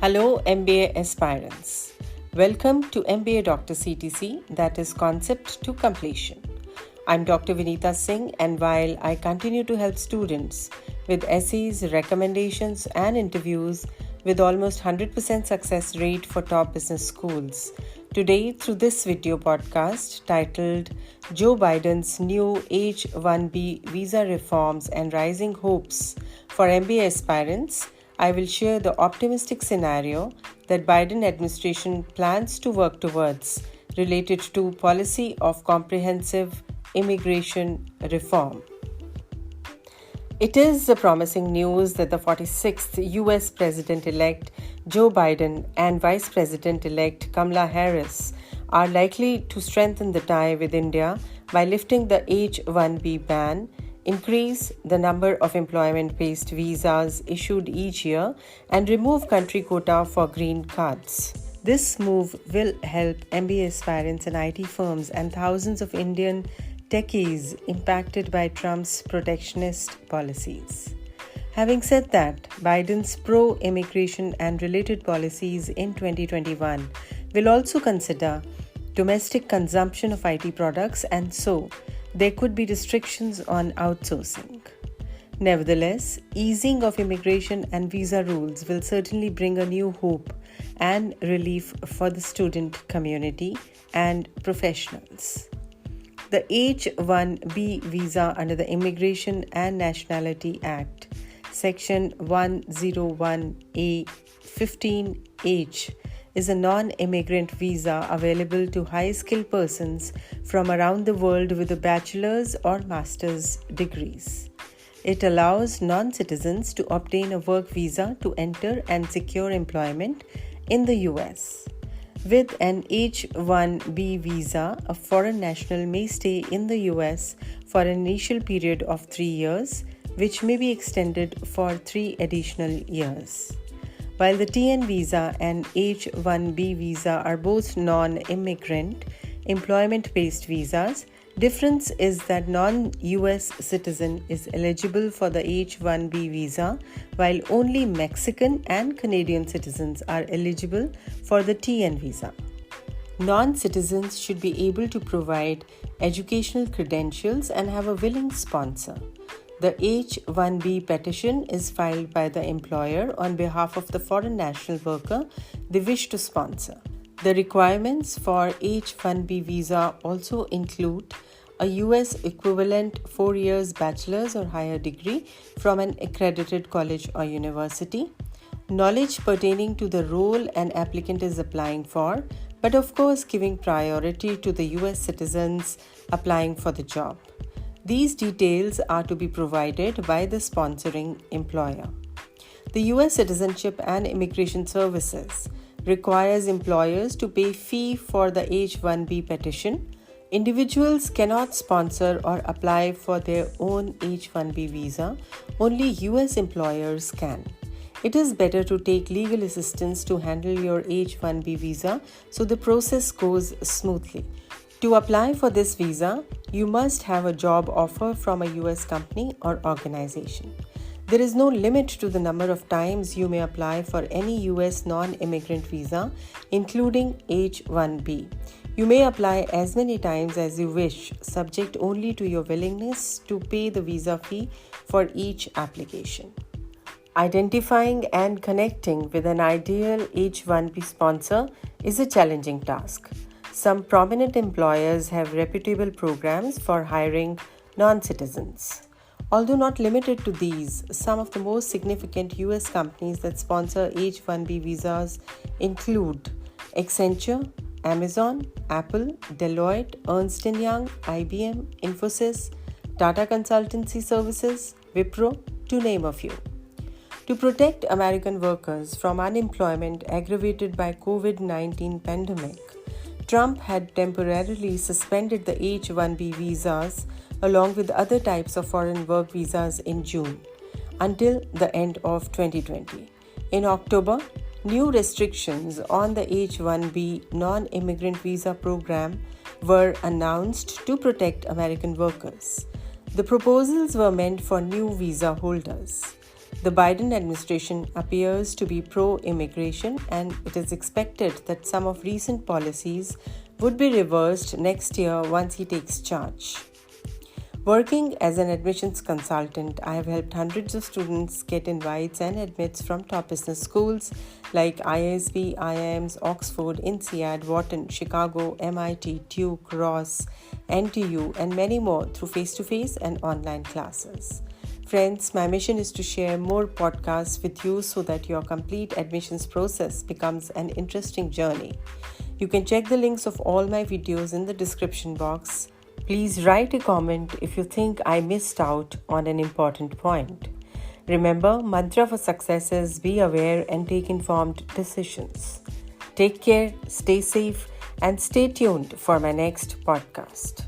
Hello MBA Aspirants. Welcome to MBA Dr. CTC, that is Concept to Completion. I'm Dr. Vinita Singh, and while I continue to help students with essays, recommendations and interviews with almost 100% success rate for top business schools, today through this video podcast titled Joe Biden's New H-1B Visa Reforms and Rising Hopes for MBA Aspirants, I will share the optimistic scenario that Biden administration plans to work towards related to policy of comprehensive immigration reform. It is promising news that the 46th US President-elect Joe Biden and Vice President-elect Kamala Harris are likely to strengthen the tie with India by lifting the H-1B ban, increase the number of employment-based visas issued each year, and remove country quota for green cards. This move will help MBA aspirants and IT firms and thousands of Indian techies impacted by Trump's protectionist policies. Having said that, Biden's pro-immigration and related policies in 2021 will also consider domestic consumption of IT products, and so there could be restrictions on outsourcing. Nevertheless, easing of immigration and visa rules will certainly bring a new hope and relief for the student community and professionals. The H-1B visa under the Immigration and Nationality Act, Section 101A-15H, is a non-immigrant visa available to high-skilled persons from around the world with a bachelor's or master's degrees. It allows non-citizens to obtain a work visa to enter and secure employment in the US. With an H-1B visa, a foreign national may stay in the US for an initial period of 3 years, which may be extended for 3 additional years. While the TN visa and H-1B visa are both non-immigrant, employment-based visas, difference is that non-US citizen is eligible for the H-1B visa, while only Mexican and Canadian citizens are eligible for the TN visa. Non-citizens should be able to provide educational credentials and have a willing sponsor. The H-1B petition is filed by the employer on behalf of the foreign national worker they wish to sponsor. The requirements for H-1B visa also include a US equivalent 4 years bachelor's or higher degree from an accredited college or university, knowledge pertaining to the role an applicant is applying for, but of course giving priority to the US citizens applying for the job. These details are to be provided by the sponsoring employer. The US Citizenship and Immigration Services requires employers to pay fee for the H-1B petition. Individuals cannot sponsor or apply for their own H-1B visa. Only US employers can. It is better to take legal assistance to handle your H-1B visa so the process goes smoothly. To apply for this visa, you must have a job offer from a US company or organization. There is no limit to the number of times you may apply for any US non-immigrant visa, including H-1B. You may apply as many times as you wish, subject only to your willingness to pay the visa fee for each application. Identifying and connecting with an ideal H-1B sponsor is a challenging task. Some prominent employers have reputable programs for hiring non-citizens. Although not limited to these, some of the most significant US companies that sponsor H-1B visas include Accenture, Amazon, Apple, Deloitte, Ernst & Young, IBM, Infosys, Tata Consultancy Services, Wipro, to name a few. To protect American workers from unemployment aggravated by COVID-19 pandemic, Trump had temporarily suspended the H-1B visas along with other types of foreign work visas in June until the end of 2020. In October, new restrictions on the H-1B non-immigrant visa program were announced to protect American workers. The proposals were meant for new visa holders. The Biden administration appears to be pro-immigration, and it is expected that some of recent policies would be reversed next year once he takes charge. Working as an admissions consultant, I have helped hundreds of students get invites and admits from top business schools like ISB, IIMs, Oxford, INSEAD, Wharton, Chicago, MIT, Duke, Ross, NTU, and many more through face-to-face and online classes. Friends, my mission is to share more podcasts with you so that your complete admissions process becomes an interesting journey. You can check the links of all my videos in the description box. Please write a comment if you think I missed out on an important point. Remember, mantra for success is be aware and take informed decisions. Take care, stay safe, and stay tuned for my next podcast.